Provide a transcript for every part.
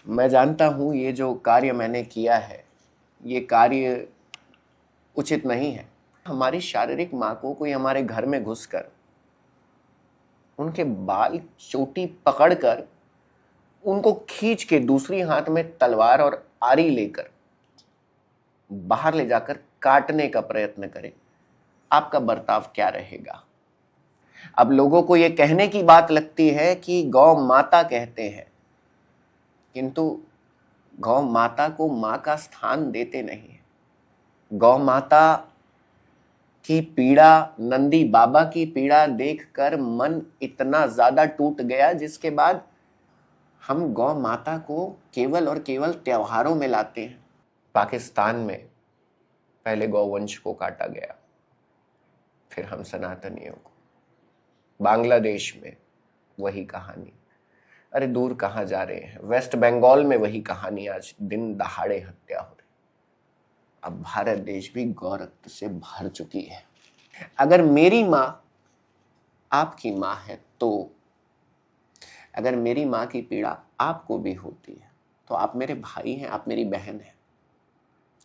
मैं जानता हूँ ये जो कार्य मैंने किया है, ये कार्य उचित नहीं है। हमारी शारीरिक माँ को कोई हमारे घर में घुसकर उनके बाल चोटी पकड़कर उनको खींच के दूसरी हाथ में तलवार और आरी लेकर बाहर ले जाकर काटने का प्रयत्न करे, आपका बर्ताव क्या रहेगा? अब लोगों को यह कहने की बात लगती है कि गौ माता कहते हैं, किंतु गौ माता को मां का स्थान देते नहीं है। गौ माता की पीड़ा, नंदी बाबा की पीड़ा देखकर मन इतना ज्यादा टूट गया, जिसके बाद हम गौ माता को केवल और केवल त्योहारों में लाते हैं। पाकिस्तान में पहले गौवंश को काटा गया, फिर हम सनातनियों को। बांग्लादेश में वही कहानी। अरे दूर कहां जा रहे हैं, वेस्ट बंगाल में वही कहानी। आज दिन दहाड़े हत्या हो रही। अब भारत देश भी गौरक्त से भर चुकी है। अगर मेरी मां आपकी मां है, तो अगर मेरी मां की पीड़ा आपको भी होती है, तो आप मेरे भाई हैं, आप मेरी बहन हैं।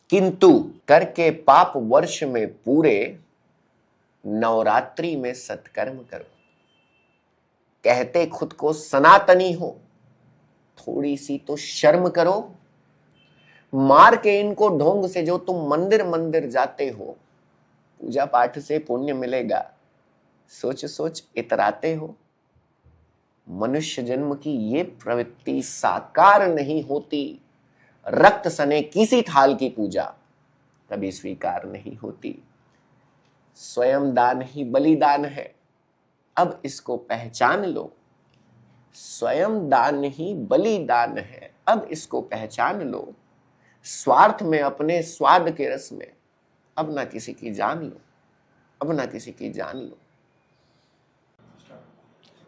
किंतु करके पाप वर्ष में पूरे, नवरात्रि में सत्कर्म करो। कहते खुद को सनातनी हो, थोड़ी सी तो शर्म करो। मार के इनको ढोंग से जो तुम मंदिर मंदिर जाते हो, पूजा पाठ से पुण्य मिलेगा, सोच सोच इतराते हो। मनुष्य जन्म की ये प्रवृत्ति साकार नहीं होती। रक्त सने किसी थाल की पूजा कभी स्वीकार नहीं होती। स्वयं दान ही बलिदान है, अब इसको पहचान लो। स्वयं दान ही बलिदान है, अब इसको पहचान लो। स्वार्थ में, अपने स्वाद के रस में अब ना किसी की जान लो, अब ना किसी की जान लो।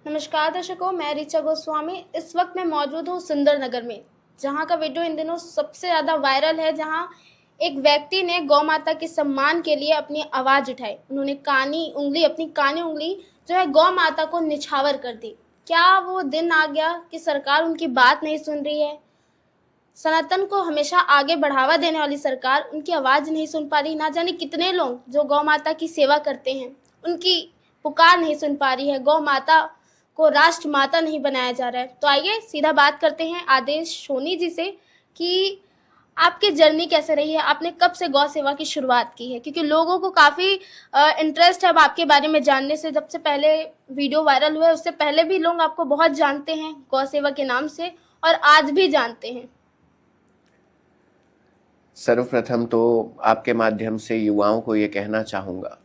नमस्कार दर्शकों, मैं ऋचा गोस्वामी। इस वक्त मैं मौजूद हूँ सुंदरनगर में, जहाँ का वीडियो इन दिनों सबसे ज़्यादा वायरल है, जहाँ एक व्यक्ति ने गौ माता के सम्मान के लिए अपनी आवाज़ उठाई। उन्होंने अपनी कानी उंगली जो है गौ माता को निछावर कर दी। क्या वो दिन आ गया कि सरकार उनकी बात नहीं सुन रही है? सनातन को हमेशा आगे बढ़ावा देने वाली सरकार उनकी आवाज़ नहीं सुन पा रही। ना जाने कितने लोग जो गौ माता की सेवा करते हैं, उनकी पुकार नहीं सुन पा रही है। गौ माता को राष्ट्र माता नहीं बनाया जा रहा है। तो आइए सीधा बात करते हैं आदेश सोनी जी से कि आपकी जर्नी कैसे रही है, आपने कब से गौ सेवा की शुरुआत की है? क्योंकि लोगों को काफ़ी इंटरेस्ट है अब आपके बारे में जानने से। जब से पहले वीडियो वायरल हुआ है, उससे पहले भी लोग आपको बहुत जानते हैं गौ सेवा के नाम से, और आज भी जानते हैं। सर्वप्रथम तो आपके माध्यम से युवाओं को ये कहना चाहूँगा,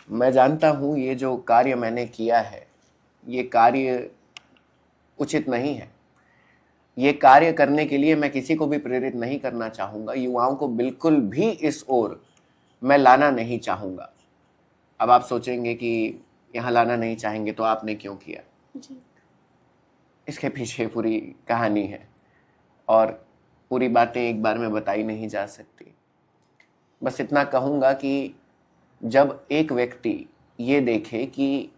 मैं जानता हूँ ये जो कार्य मैंने किया है, ये कार्य उचित नहीं है। ये कार्य करने के लिए मैं किसी को भी प्रेरित नहीं करना चाहूँगा। युवाओं को बिल्कुल भी इस ओर मैं लाना नहीं चाहूँगा। अब आप सोचेंगे कि यहाँ लाना नहीं चाहेंगे तो आपने क्यों किया जी। इसके पीछे पूरी कहानी है, और पूरी बातें एक बार में बताई नहीं जा सकती। बस इतना कहूँगा कि जब एक व्यक्ति ये देखे कि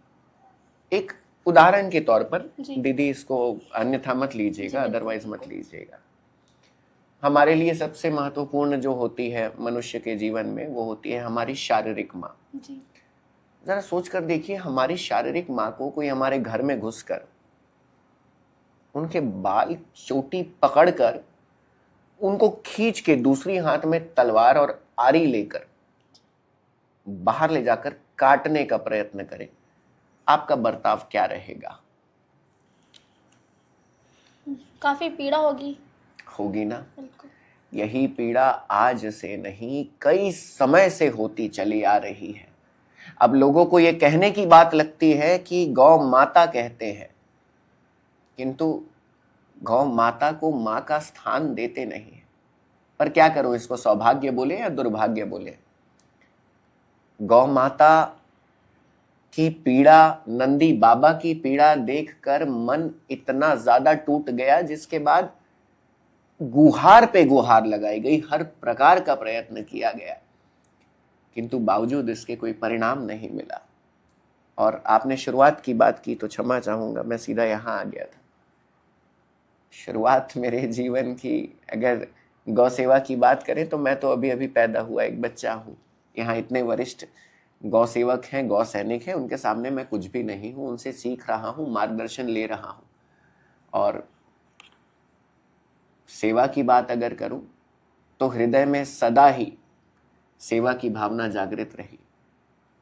एक उदाहरण के तौर पर, दीदी इसको अन्यथा मत लीजिएगा, अदरवाइज मत लीजिएगा, हमारे लिए सबसे महत्वपूर्ण जो होती है मनुष्य के जीवन में, वो होती है हमारी शारीरिक माँ। जरा सोच कर देखिए, हमारी शारीरिक माँ को कोई हमारे घर में घुसकर उनके बाल चोटी पकड़कर उनको खींच के दूसरी हाथ में तलवार और आरी लेकर बाहर ले जाकर काटने का प्रयत्न करे, आपका बर्ताव क्या रहेगा? काफी पीड़ा होगी ना? यही पीड़ा आज से नहीं, कई समय से होती चली आ रही है। अब लोगों को यह कहने की बात लगती है कि गौ माता कहते हैं, किंतु गौ माता को मां का स्थान देते नहीं है। पर क्या करूं, इसको सौभाग्य बोले या दुर्भाग्य बोले? गौ माता की पीड़ा, नंदी बाबा की पीड़ा देखकर मन इतना ज्यादा टूट गया, जिसके बाद गुहार पे गुहार लगाई गई, हर प्रकार का प्रयत्न किया गया, किंतु बावजूद इसके कोई परिणाम नहीं मिला। और आपने शुरुआत की बात की तो क्षमा चाहूंगा, मैं सीधा यहां आ गया था। शुरुआत मेरे जीवन की अगर गौ सेवा की बात करें तो मैं तो अभी अभी पैदा हुआ एक बच्चा हूँ। यहाँ इतने वरिष्ठ गौ सेवक हैं, गौ सैनिक हैं, उनके सामने मैं कुछ भी नहीं हूँ। उनसे सीख रहा हूँ, मार्गदर्शन ले रहा हूँ। और सेवा की बात अगर करूँ तो हृदय में सदा ही सेवा की भावना जागृत रही।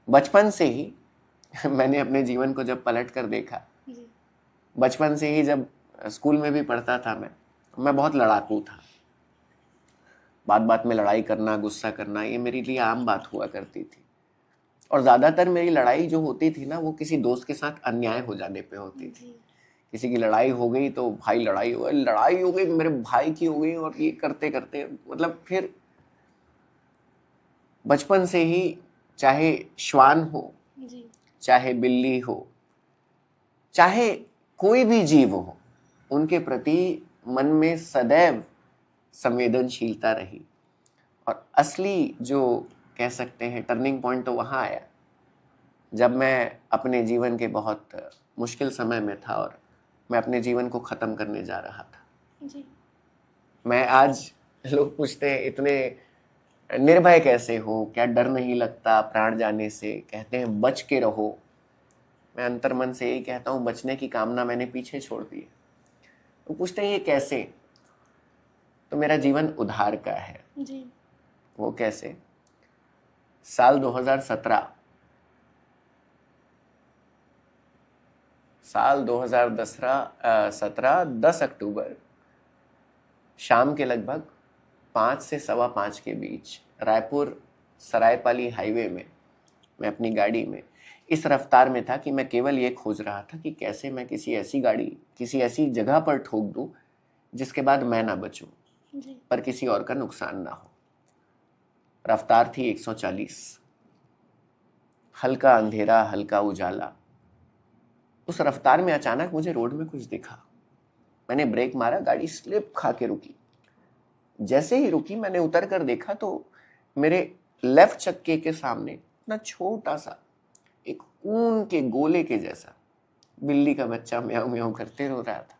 बचपन से ही मैंने अपने जीवन को जब पलट कर देखा, बचपन से ही जब स्कूल में भी पढ़ता था मैं बहुत लड़ाकू था। बात बात में लड़ाई करना, गुस्सा करना, ये मेरे लिए आम बात हुआ करती थी। और ज़्यादातर मेरी लड़ाई जो होती थी ना, वो किसी दोस्त के साथ अन्याय हो जाने पे होती थी। किसी की लड़ाई हो गई तो भाई लड़ाई हो गई मेरे भाई की हो गई, और ये करते करते मतलब फिर बचपन से ही चाहे श्वान हो, चाहे बिल्ली हो, चाहे कोई भी जीव हो, उनके प्रति मन में सदैव संवेदनशीलता रही। और असली जो कह सकते हैं टर्निंग पॉइंट तो वहाँ आया जब मैं अपने जीवन के बहुत मुश्किल समय में था और मैं अपने जीवन को ख़त्म करने जा रहा था। मैं आज, लोग पूछते हैं इतने निर्भय कैसे हो, क्या डर नहीं लगता प्राण जाने से, कहते हैं बच के रहो। मैं अंतर्मन से यही कहता हूँ, बचने की कामना मैंने पीछे छोड़ दी है। तो पूछते हैं ये कैसे, तो मेरा जीवन उधार का है जी। वो कैसे? साल 2017 10 अक्टूबर शाम के लगभग 5 से 5:15 के बीच रायपुर सरायपाली हाईवे में मैं अपनी गाड़ी में इस रफ्तार में था कि मैं केवल ये खोज रहा था कि कैसे मैं किसी ऐसी गाड़ी किसी ऐसी जगह पर ठोक दूं जिसके बाद मैं ना बचूं पर किसी और का नुकसान ना हो। रफ्तार थी 140। हल्का अंधेरा, हल्का उजाला। उस रफ्तार में अचानक मुझे रोड में कुछ दिखा। मैंने ब्रेक मारा, गाड़ी स्लिप खा के रुकी। जैसे ही रुकी मैंने उतर कर देखा तो मेरे लेफ्ट चक्के के सामने इतना छोटा सा एक ऊन के गोले के जैसा बिल्ली का बच्चा म्याऊं म्याऊं करते रो रहा था।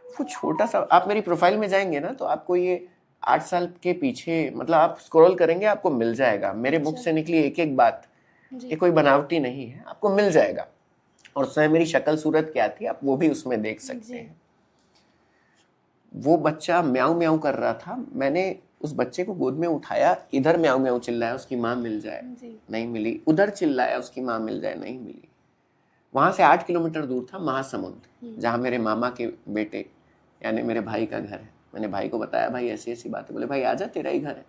वो छोटा सा, आप मेरी प्रोफाइल में जाएंगे ना तो आपको ये 8 साल के पीछे, मतलब आप स्क्रॉल करेंगे आपको मिल जाएगा। मेरे मुख से निकली एक एक बात, ये कोई बनावटी नहीं है, आपको मिल जाएगा। और स्वयं मेरी शक्ल सूरत क्या थी आप वो भी उसमें देख सकते हैं। वो बच्चा म्याऊं म्याऊं कर रहा था। मैंने उस बच्चे को गोद में उठाया, इधर म्याऊं म्याऊं चिल्लाया उसकी माँ मिल जाए, नहीं मिली। उधर चिल्लाया उसकी माँ मिल जाए, नहीं मिली। वहां से 8 किलोमीटर दूर था महासमुंद, जहां मेरे मामा के बेटे यानी मेरे भाई का घर है। मैंने भाई को बताया, भाई ऐसी ऐसी बात है। बोले भाई आजा, तेरा ही घर है।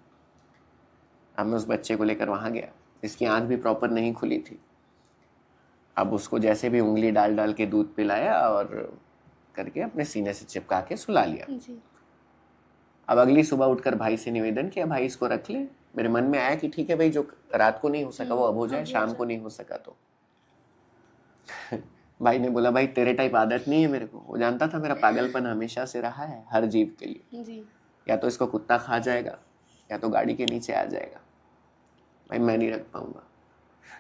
अब मैं उस बच्चे को लेकर वहां गया, जिसकी आंख भी प्रॉपर नहीं खुली थी। अब उसको जैसे भी उंगली डाल डाल के दूध पिलाया और करके अपने सीने से चिपका के सुला लिया। अब अगली सुबह उठकर भाई से निवेदन किया, भाई इसको रख ले। मेरे मन में आया कि ठीक है भाई, जो रात को नहीं हो सका वो अब हो जाए, शाम को नहीं हो सका तो। भाई ने बोला, भाई तेरे टाइप आदत नहीं है मेरे को। वो जानता था मेरा पागलपन हमेशा से रहा है हर जीव के लिए। या तो इसको कुत्ता खा जाएगा या तो गाड़ी के नीचे आ जाएगा, भाई मैं नहीं रख पाऊंगा।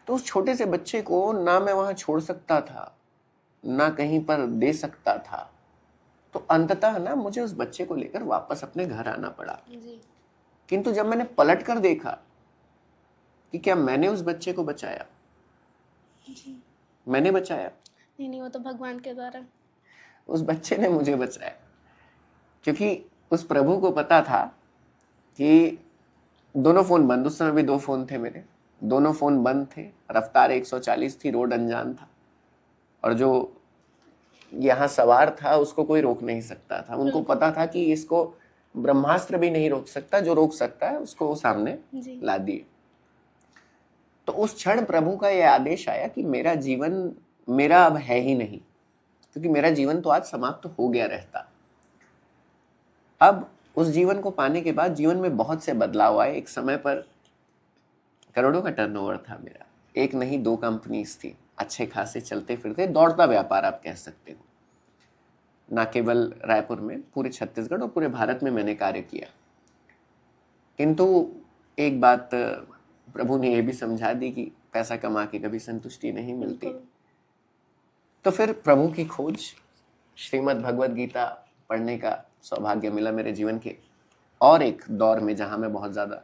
तो उस छोटे से बच्चे को ना मैं वहां छोड़ सकता था ना कहीं पर दे सकता था। तो अंततः ना मुझे उस बच्चे को लेकर वापस अपने घर आना पड़ा। किंतु जब मैंने पलट कर देखा कि क्या मैंने उस बच्चे को बचाया, मैंने बचाया? नहीं, वो तो भगवान के द्वारा। उस बच्चे ने मुझे बचाया, क्योंकि उस प्रभु को पता था कि दोनों फोन बंद, उस समय भी 2 फोन थे मेरे, दोनों फोन बंद थे, रफ्तार 140 थी, रोड अनजान था, और जो यहाँ सवार था उसको कोई रोक नहीं सकता था। उनको पता था कि इसको ब्रह्मास्त्र भी नहीं रोक सकता, जो रोक सकता है उसको वो सामने ला दिए। तो उस क्षण प्रभु का यह आदेश आया कि मेरा जीवन मेरा अब है ही नहीं, क्योंकि मेरा जीवन तो आज समाप्त हो गया रहता। अब उस जीवन को पाने के बाद जीवन में बहुत से बदलाव आए। एक समय पर करोड़ों का टर्नओवर था मेरा, 1 नहीं 2 कंपनीज थी, अच्छे खासे चलते फिरते दौड़ता व्यापार आप कह सकते हो। ना केवल रायपुर में, पूरे छत्तीसगढ़ और पूरे भारत में मैंने कार्य किया। किंतु एक बात प्रभु ने यह भी समझा दी कि पैसा कमा के कभी संतुष्टि नहीं मिलती। तो फिर प्रभु की खोज, श्रीमद् भगवद गीता पढ़ने का सौभाग्य मिला मेरे जीवन के और एक दौर में जहां मैं बहुत ज़्यादा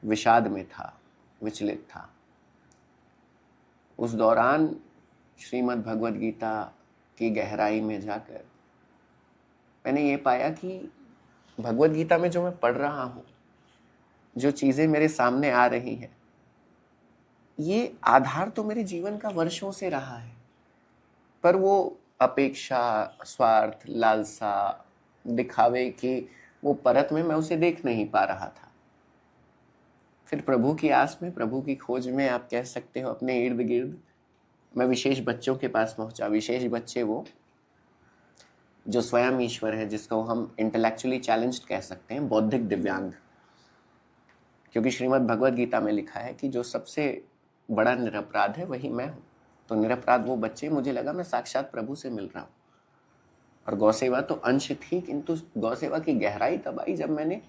विषाद में था, विचलित था। उस दौरान श्रीमद् भगवद गीता की गहराई में जाकर मैंने ये पाया कि भगवद गीता में जो मैं पढ़ रहा हूँ, जो चीज़ें मेरे सामने आ रही हैं, ये आधार तो मेरे जीवन का वर्षों से रहा है, पर वो अपेक्षा, स्वार्थ, लालसा, दिखावे की वो परत में मैं उसे देख नहीं पा रहा था। फिर प्रभु की आस में, प्रभु की खोज में, आप कह सकते हो अपने इर्द गिर्द, मैं विशेष बच्चों के पास पहुंचा। विशेष बच्चे वो जो स्वयं ईश्वर है, जिसको हम इंटेलेक्चुअली चैलेंज्ड कह सकते हैं, बौद्धिक दिव्यांग। क्योंकि श्रीमद् भगवद गीता में लिखा है कि जो सबसे बड़ा निरपराध है वही मैं हूँ। तो निरपराध वो बच्चे, मुझे लगा मैं साक्षात प्रभु से मिल रहा हूँ। और गौसेवा तो अंश थी, किंतु गौसेवा की गहराई तब आई जब मैंने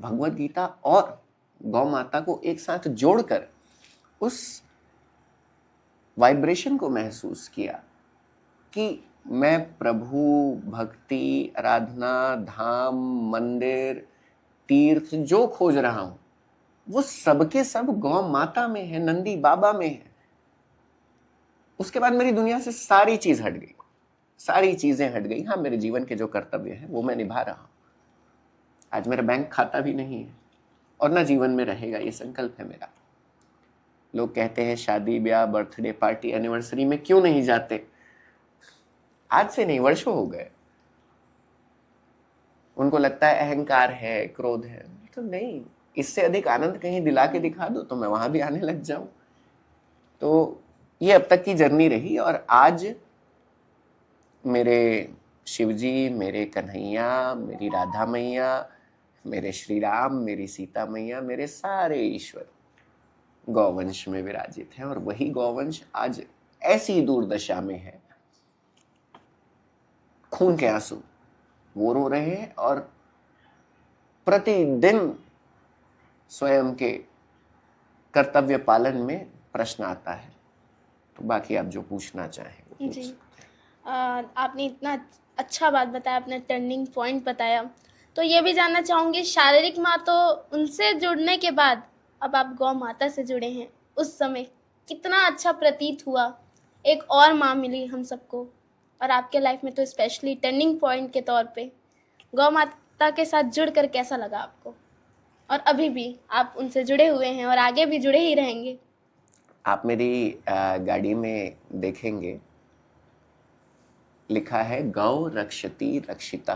भगवद गीता और गौ माता को एक साथ जोड़कर उस वाइब्रेशन को महसूस किया कि मैं प्रभु, भक्ति, आराधना, धाम, मंदिर, तीर्थ जो खोज रहा हूं वो सबके सब गौ माता में है, नंदी बाबा में है। उसके बाद मेरी दुनिया से सारी चीज हट गई, सारी चीजें हट गई। हाँ, मेरे जीवन के जो कर्तव्य हैं वो मैं निभा रहा हूं। आज मेरा बैंक खाता भी नहीं है और ना जीवन में रहेगा, ये संकल्प है मेरा। लोग कहते हैं शादी, ब्याह, बर्थडे पार्टी, एनिवर्सरी में क्यों नहीं जाते? आज से नहीं, वर्षों हो गए। उनको लगता है अहंकार है, क्रोध है। तो नहीं, इससे अधिक आनंद कहीं दिला के दिखा दो तो मैं वहां भी आने लग जाऊं। तो ये अब तक की जर्नी रही। और आज मेरे शिवजी, मेरे कन्हैया, मेरी राधा मैया, मेरे श्री राम, मेरी सीता मैया, मेरे सारे ईश्वर गौवंश में विराजित हैं। और वही गौवंश आज ऐसी दुर्दशा में है, खून के आंसू वो रो रहे हैं और प्रतिदिन स्वयं के कर्तव्य पालन में प्रश्न आता है। तो बाकी आप जो पूछना चाहें वो पूछ जी। सकते आपने इतना अच्छा बात बताया, अपना टर्निंग पॉइंट बताया। तो ये भी जानना चाहूँगी, शारीरिक माँ तो उनसे जुड़ने के बाद अब आप गौ माता से जुड़े हैं, उस समय कितना अच्छा प्रतीत हुआ? एक और माँ मिली हम सबको, और आपके लाइफ में तो स्पेशली टर्निंग पॉइंट के तौर पे गौ माता के साथ जुड़कर कैसा लगा आपको? और अभी भी आप उनसे जुड़े हुए हैं और आगे भी जुड़े ही रहेंगे। आप मेरी गाड़ी में देखेंगे लिखा है गौ रक्षति रक्षिता,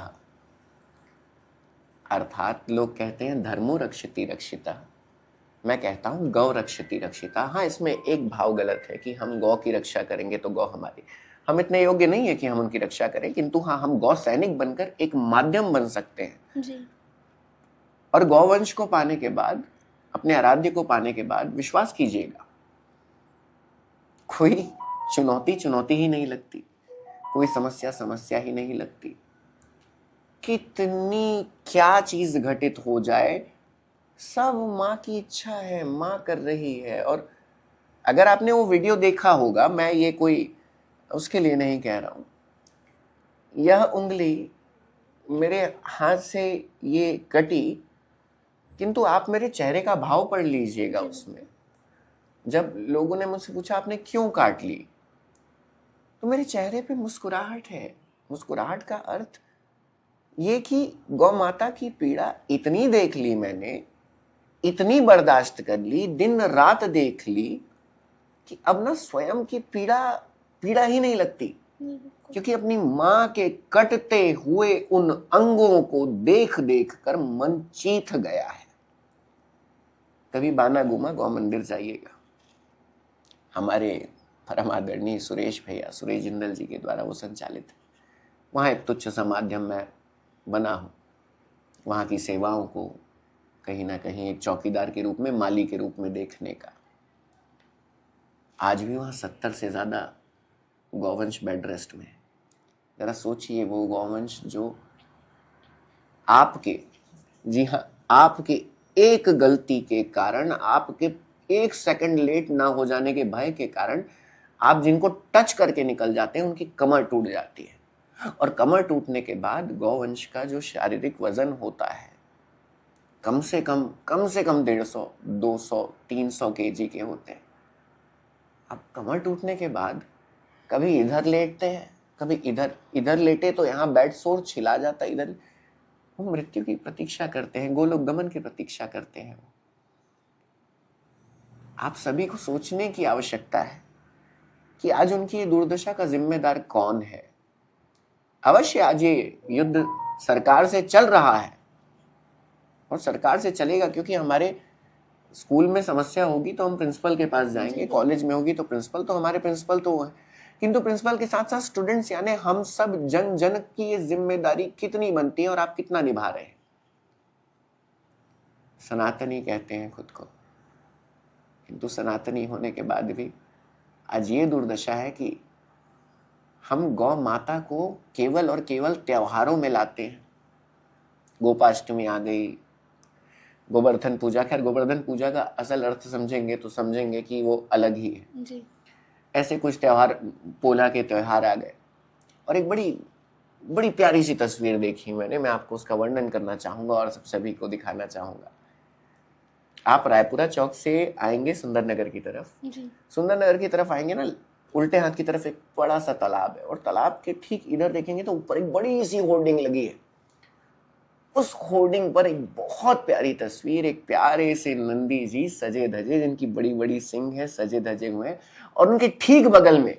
अर्थात लोग कहते हैं धर्मो रक्षति रक्षिता, मैं कहता हूं गौ रक्षति रक्षिता। हाँ, इसमें एक भाव गलत है कि हम गौ की रक्षा करेंगे तो गौ हमारी। हम इतने योग्य नहीं है कि हम उनकी रक्षा करें, किंतु हाँ, हम गौ सैनिक बनकर एक माध्यम बन सकते हैं। जी। और गौवंश को पाने के बाद, अपने आराध्य को पाने के बाद विश्वास कीजिएगा, कोई चुनौती ही नहीं लगती, कोई समस्या ही नहीं लगती। कितनी क्या चीज घटित हो जाए, सब माँ की इच्छा है, माँ कर रही है। और अगर आपने वो वीडियो देखा होगा, मैं ये कोई उसके लिए नहीं कह रहा हूं, यह उंगली मेरे हाथ से ये कटी, किंतु आप मेरे चेहरे का भाव पढ़ लीजिएगा उसमें। जब लोगों ने मुझसे पूछा आपने क्यों काट ली, तो मेरे चेहरे पे मुस्कुराहट है। मुस्कुराहट का अर्थ ये कि गौ माता की पीड़ा इतनी देख ली मैंने, इतनी बर्दाश्त कर ली, दिन रात देख ली कि अब ना स्वयं की पीड़ा ही नहीं लगती, क्योंकि अपनी माँ के कटते हुए उन अंगों को देख देख कर मन चीथ गया है। कभी बाना गुमा गौ मंदिर जाइएगा, हमारे परम आदरणीय सुरेश भैया, सुरेश जिंदल जी के द्वारा वो संचालित है। वहाँ एक तुच्छ सा माध्यम मैं बना हूँ, वहाँ की सेवाओं को कहीं ना कहीं एक चौकीदार के रूप में, माली के रूप में देखने का। आज भी वहाँ 70 से ज़्यादा गौवंश बेड रेस्ट में है। जरा सोचिए, वो गौवंश जो आपके, जी हाँ, आपके एक गलती के कारण, आपके 1 सेकंड लेट ना हो जाने के भय के कारण आप जिनको टच करके निकल जाते हैं, उनकी कमर टूट जाती है। और कमर टूटने के बाद गौवंश का जो शारीरिक वजन होता है कम से कम 150, 200, 300 केजी के होते हैं। अब कमर टूटने के बाद कभी इधर लेटते हैं, कभी इधर लेटे तो यहाँ बेड सोर छिला जाता है, इधर वो मृत्यु की प्रतीक्षा करते हैं, गोलोक गमन की प्रतीक्षा करते हैं। आप सभी को सोचने की आवश्यकता है कि आज उनकी दुर्दशा का जिम्मेदार कौन है। अवश्य आज ये युद्ध सरकार से चल रहा है और सरकार से चलेगा, क्योंकि हमारे स्कूल में समस्या होगी तो हम प्रिंसिपल के पास जाएंगे, कॉलेज में होगी तो प्रिंसिपल, तो हमारे प्रिंसिपल तो है, किंतु प्रिंसिपल के साथ साथ स्टूडेंट्स यानी हम सब जन जन की ये जिम्मेदारी कितनी बनती है और आप कितना निभा रहे हैं। सनातनी कहते हैं खुद को, किंतु सनातनी होने के बाद भी आज ये दुर्दशा है कि हम गौ माता को केवल और केवल त्योहारों में लाते हैं। गोपाष्टमी आ गई, गोवर्धन पूजा, खैर गोवर्धन पूजा का असल अर्थ समझेंगे तो समझेंगे कि वो अलग ही है जी। ऐसे कुछ त्योहार, पोला के त्योहार आ गए। और एक बड़ी प्यारी सी तस्वीर देखी मैंने, मैं आपको उसका वर्णन करना चाहूंगा और सब सभी को दिखाना चाहूंगा। आप रायपुरा चौक से आएंगे सुंदर नगर की तरफ, सुंदर नगर की तरफ आएंगे ना, उल्टे हाथ की तरफ एक बड़ा सा तालाब है और तालाब के ठीक इधर देखेंगे तो ऊपर एक बड़ी सी होर्डिंग लगी है। उस होर्डिंग पर एक बहुत प्यारी तस्वीर, एक प्यारे से नंदी जी सजे धजे, जिनकी बड़ी बड़ी सींग है, सजे धजे हुए हैं, और उनके ठीक बगल में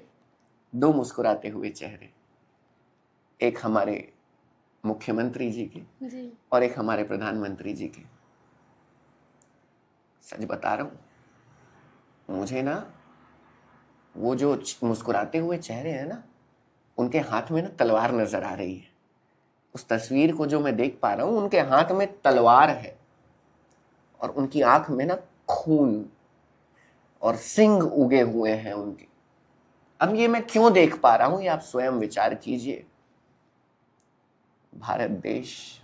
दो मुस्कुराते हुए चेहरे, एक हमारे मुख्यमंत्री जी के और एक हमारे प्रधानमंत्री जी के। सच बता रहा हूं, मुझे ना वो जो मुस्कुराते हुए चेहरे हैं ना, उनके हाथ में ना तलवार नजर आ रही है। उस तस्वीर को जो मैं देख पा रहा हूं, उनके हाथ में तलवार है और उनकी आंख में ना खून और सिंग उगे हुए हैं उनके। अब ये मैं क्यों देख पा रहा हूं, ये आप स्वयं विचार कीजिए। भारत देश,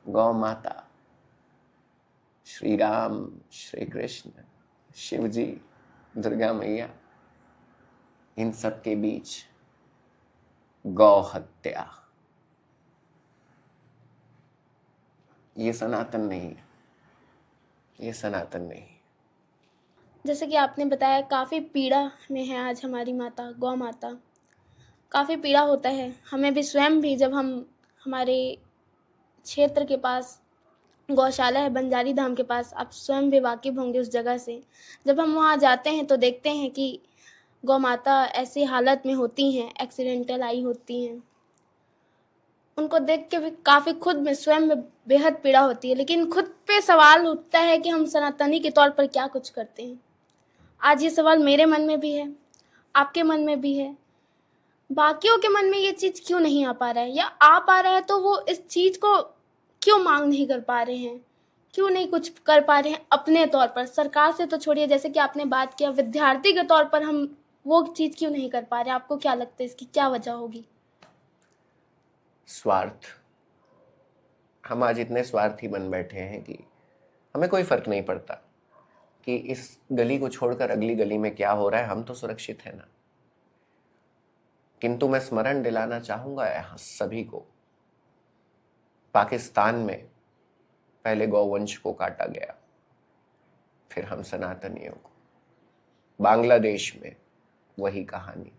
गौ माता, श्री राम, श्री कृष्ण, शिव जी, दुर्गा मैया, इन सब के बीच गौ हत्या, ये सनातन नहीं है, ये सनातन नहीं है। जैसे कि आपने बताया काफ़ी पीड़ा में है आज हमारी माता, गौ माता। काफ़ी पीड़ा होता है हमें भी, स्वयं भी, जब हम हमारे क्षेत्र के पास गौशाला है बंजारी धाम के पास, आप स्वयं भी वाकिफ होंगे उस जगह से। जब हम वहाँ जाते हैं तो देखते हैं कि गौ माता ऐसी हालत में होती हैं, एक्सीडेंटल आई होती हैं। उनको देख के भी काफ़ी खुद में, स्वयं में बेहद पीड़ा होती है। लेकिन खुद पे सवाल उठता है कि हम सनातनी के तौर पर क्या कुछ करते हैं। आज ये सवाल मेरे मन में भी है, आपके मन में भी है, बाकियों के मन में ये चीज़ क्यों नहीं आ पा रहा है, या आ पा रहा है तो वो इस चीज़ को क्यों मांग नहीं कर पा रहे हैं, क्यों नहीं कुछ कर पा रहे हैं अपने तौर पर। सरकार से तो छोड़िए, जैसे कि आपने बात किया विद्यार्थी के तौर पर हम वो चीज़ क्यों नहीं कर पा रहे। आपको क्या लगता है इसकी क्या वजह होगी? स्वार्थ। हम आज इतने स्वार्थी बन बैठे हैं कि हमें कोई फर्क नहीं पड़ता कि इस गली को छोड़कर अगली गली में क्या हो रहा है, हम तो सुरक्षित है ना। किंतु मैं स्मरण दिलाना चाहूंगा यहाँ सभी को, पाकिस्तान में पहले गौवंश को काटा गया, फिर हम सनातनियों को। बांग्लादेश में वही कहानी,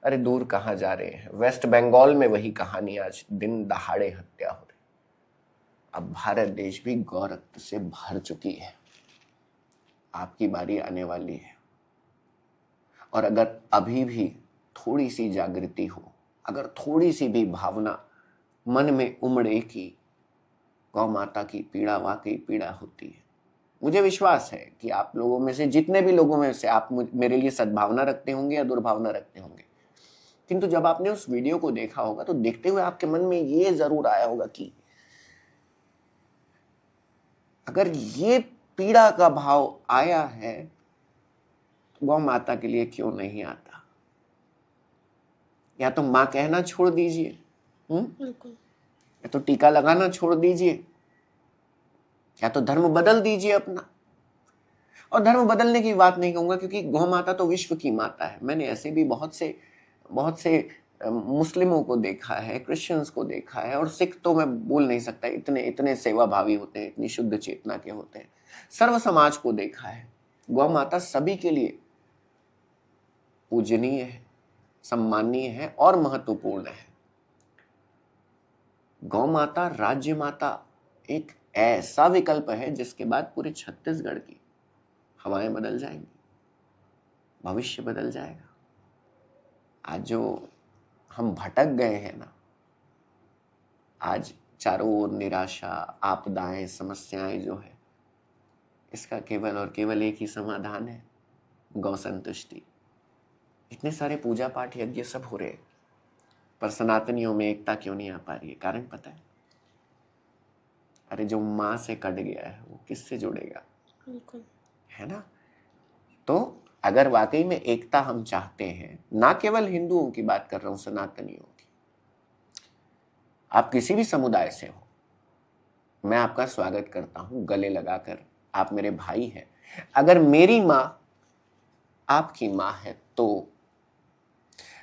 अरे दूर कहाँ जा रहे हैं, वेस्ट बंगाल में वही कहानी, आज दिन दहाड़े हत्या हो रही। अब भारत देश भी गौ रक्त से भर चुकी है, आपकी बारी आने वाली है। और अगर अभी भी थोड़ी सी जागृति हो, अगर थोड़ी सी भी भावना मन में उमड़े कि गौ माता की पीड़ा वाकई पीड़ा होती है, मुझे विश्वास है कि आप लोगों में से, जितने भी लोगों में से आप मेरे लिए सद्भावना रखते होंगे या दुर्भावना रखते होंगे, किंतु जब आपने उस वीडियो को देखा होगा तो देखते हुए आपके मन में ये जरूर आया होगा कि अगर ये पीड़ा का भाव आया है तो गौ माता के लिए क्यों नहीं आता। या तो मां कहना छोड़ दीजिए, या तो टीका लगाना छोड़ दीजिए, या तो धर्म बदल दीजिए अपना। और धर्म बदलने की बात नहीं कहूंगा, क्योंकि गौ माता तो विश्व की माता है। मैंने ऐसे भी बहुत से मुस्लिमों को देखा है, क्रिश्चियंस को देखा है, और सिख तो मैं बोल नहीं सकता, इतने इतने सेवा भावी होते हैं, इतनी शुद्ध चेतना के होते हैं। सर्व समाज को देखा है। गौ माता सभी के लिए पूजनीय है, सम्माननीय है और महत्वपूर्ण है। गौ माता, राज्य माता एक ऐसा विकल्प है जिसके बाद पूरे छत्तीसगढ़ की हवाएं बदल जाएंगी, भविष्य बदल जाएगा। आज जो हम भटक गए हैं ना, आज चारों ओर निराशा, आपदाएं, समस्याएं जो है, इसका केवल और केवल एक ही समाधान है, गौ संतुष्टि। इतने सारे पूजा पाठ यज्ञ सब हो रहे हैं, पर सनातनियों में एकता क्यों नहीं आ पा रही है? कारण पता है? अरे जो माँ से कट गया है वो किससे जुड़ेगा? बिल्कुल, है ना? तो अगर वाकई में एकता हम चाहते हैं, ना केवल हिंदुओं की बात कर रहा हूं, सनातनियों की, आप किसी भी समुदाय से हो, मैं आपका स्वागत करता हूं गले लगाकर। आप मेरे भाई हैं। अगर मेरी माँ आपकी माँ है, तो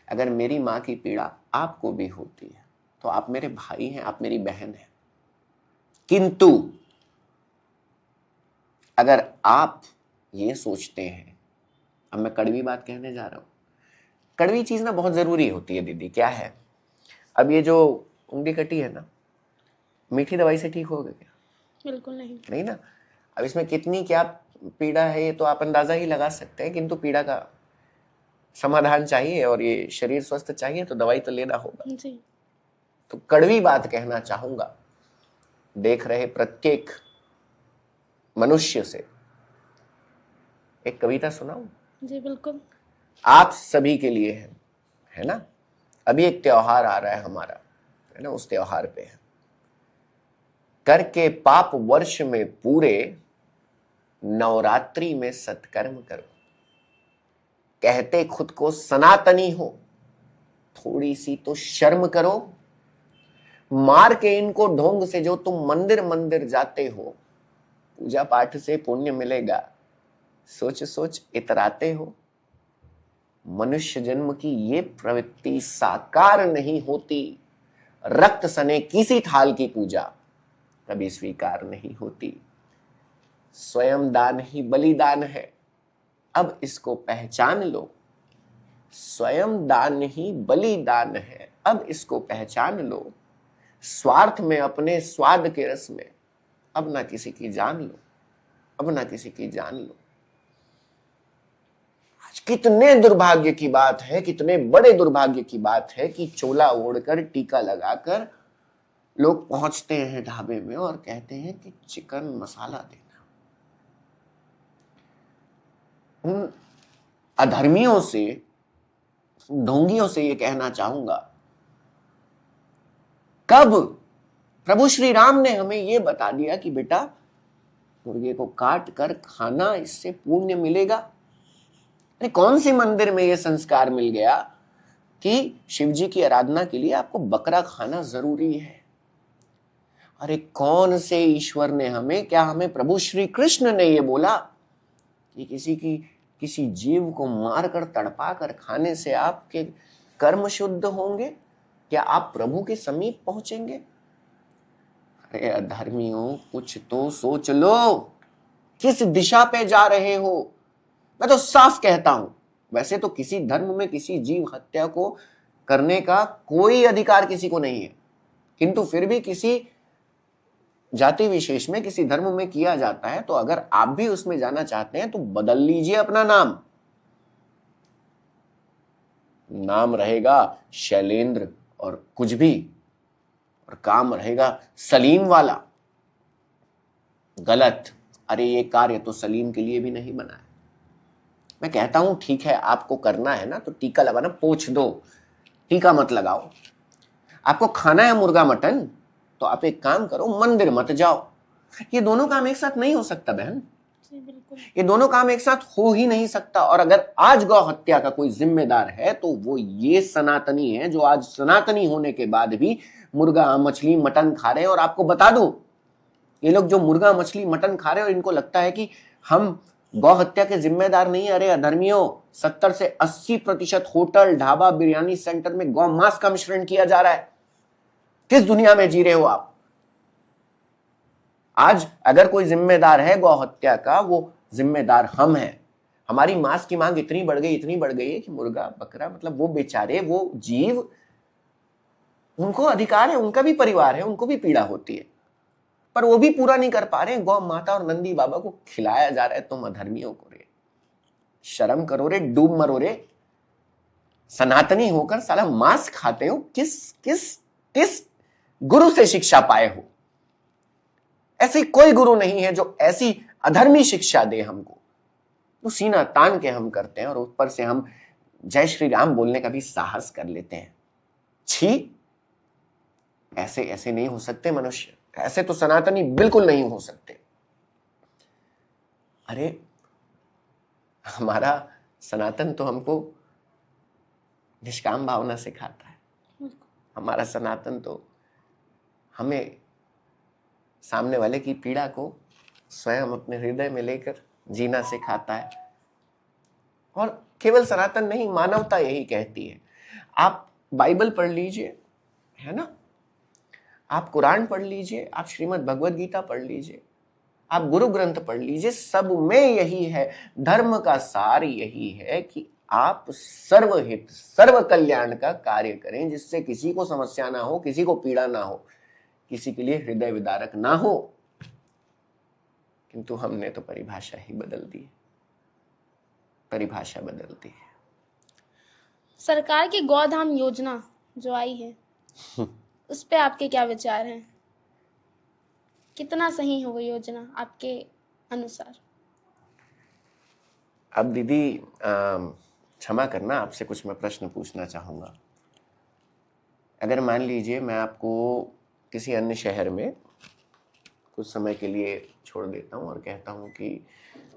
अगर मेरी माँ की पीड़ा आपको भी होती है, तो आप मेरे भाई हैं, आप मेरी बहन हैं। किंतु अगर आप ये सोचते हैं, अब मैं कड़वी बात कहने जा रहा हूं, कड़वी चीज ना बहुत जरूरी होती है दीदी। क्या है? अब ये जो उंगली कटी है ना, मीठी दवाई से ठीक होगा क्या? बिल्कुल नहीं। नहीं ना। अब इसमें कितनी क्या पीड़ा है ये तो आप अंदाजा ही लगा सकते हैं, किंतु पीड़ा का समाधान चाहिए और ये शरीर स्वस्थ चाहिए, तो दवाई तो लेना होगा। जी, तो कड़वी बात कहना चाहूंगा देख रहे प्रत्येक मनुष्य से। एक कविता सुनाऊं? जी बिल्कुल। आप सभी के लिए है ना? अभी एक त्योहार आ रहा है हमारा, है ना? उस त्योहार पे है, करके पाप वर्ष में पूरे, नवरात्रि में सत्कर्म करो। कहते खुद को सनातनी हो, थोड़ी सी तो शर्म करो। मार के इनको ढोंग से जो तुम मंदिर मंदिर जाते हो, पूजा पाठ से पुण्य मिलेगा, सोच सोच इतराते हो। मनुष्य जन्म की ये प्रवृत्ति साकार नहीं होती, रक्त सने किसी थाल की पूजा कभी स्वीकार नहीं होती। स्वयं दान ही बलिदान है, अब इसको पहचान लो। स्वयं दान ही बलिदान है, अब इसको पहचान लो। स्वार्थ में, अपने स्वाद के रस में, अब ना किसी की जान लो, अब ना किसी की जान लो। आज कितने दुर्भाग्य की बात है, कितने बड़े दुर्भाग्य की बात है कि चोला ओढ़कर, टीका लगाकर लोग पहुंचते हैं ढाबे में और कहते हैं कि चिकन मसाला देना। उन अधर्मियों से, ढोंगियों से ये कहना चाहूंगा, कब प्रभु श्री राम ने हमें ये बता दिया कि बेटा मुर्गे को काट कर खाना, इससे पुण्य मिलेगा? अरे कौन से मंदिर में ये संस्कार मिल गया कि शिव जी की आराधना के लिए आपको बकरा खाना जरूरी है? अरे कौन से ईश्वर ने हमें, क्या हमें प्रभु श्री कृष्ण ने ये बोला कि किसी जीव को मारकर, तड़पा कर खाने से आपके कर्म शुद्ध होंगे? क्या आप प्रभु के समीप पहुंचेंगे? अरे अधर्मियों, कुछ तो सोच लो, किस दिशा पे जा रहे हो? मैं तो साफ कहता हूं, वैसे तो किसी धर्म में किसी जीव हत्या को करने का कोई अधिकार किसी को नहीं है, किंतु फिर भी किसी जाति विशेष में, किसी धर्म में किया जाता है, तो अगर आप भी उसमें जाना चाहते हैं तो बदल लीजिए अपना नाम। नाम रहेगा शैलेंद्र और कुछ भी, और काम रहेगा सलीम वाला। गलत। अरे ये कार्य तो सलीम के लिए भी नहीं बना है। मैं कहता हूं ठीक है, आपको करना है ना तो टीका लगाना, पोंछ दो, टीका मत लगाओ। आपको खाना है मुर्गा मटन, तो आप एक काम करो, मंदिर मत जाओ। ये दोनों काम एक साथ नहीं हो सकता बहन, ये दोनों काम एक साथ हो ही नहीं सकता। और अगर आज गौ हत्या का कोई जिम्मेदार है तो वो ये सनातनी है, जो आज सनातनी होने के बाद भी मुर्गा, मछली, मटन खा रहे हैं। और आपको बता दूं, ये लोग जो मुर्गा, मछली, मटन खा रहे हैं और इनको लगता है कि हम गौ हत्या के जिम्मेदार नहीं। अरे अधर्मियों, 70 से 80% होटल, ढाबा, बिरयानी सेंटर में गौ मांस का मिश्रण किया जा रहा है। किस दुनिया में जी रहे हो आप? आज अगर कोई जिम्मेदार है गौ हत्या का, वो जिम्मेदार हम हैं। हमारी मांस की मांग इतनी बढ़ गई है कि मुर्गा, बकरा, मतलब वो बेचारे, वो जीव, उनको अधिकार है, उनका भी परिवार है, उनको भी पीड़ा होती है, पर वो भी पूरा नहीं कर पा रहे हैं। गौ माता और नंदी बाबा को खिलाया जा रहा है। तुम अधर्मियों को रे, शर्म करो रे, डूब मरो रे। सनातनी होकर साला मांस खाते हो। किस किस किस गुरु से शिक्षा पाए हो? ऐसी कोई गुरु नहीं है जो ऐसी अधर्मी शिक्षा दे हमको। तो सीना तान के हम करते हैं और ऊपर से हम जय श्री राम बोलने का भी साहस कर लेते हैं। छी, ऐसे ऐसे नहीं हो सकते मनुष्य, ऐसे तो सनातनी बिल्कुल नहीं हो सकते। अरे हमारा सनातन तो हमको निष्काम भावना सिखाता है। हमारा सनातन तो हमें सामने वाले की पीड़ा को स्वयं अपने हृदय में लेकर जीना सिखाता है। और केवल सनातन नहीं, मानवता यही कहती है। आप बाइबल पढ़ लीजिए, है ना, आप कुरान पढ़ लीजिए, आप श्रीमद् भगवद गीता पढ़ लीजिए, आप गुरु ग्रंथ पढ़ लीजिए, सब में यही है। धर्म का सार यही है कि आप सर्वहित सर्व कल्याण का कार्य करें, जिससे किसी को समस्या ना हो, किसी को पीड़ा ना हो, किसी के लिए हृदय विदारक ना हो। किंतु हमने तो परिभाषा ही बदल दी, परिभाषा बदल दी है। सरकार की गौधाम योजना जो आई है उस पे आपके क्या विचार हैं? कितना सही है वो योजना आपके अनुसार? अब दीदी क्षमा करना, आपसे कुछ मैं प्रश्न पूछना चाहूंगा। अगर मान लीजिए मैं आपको किसी अन्य शहर में कुछ समय के लिए छोड़ देता हूं और कहता हूं कि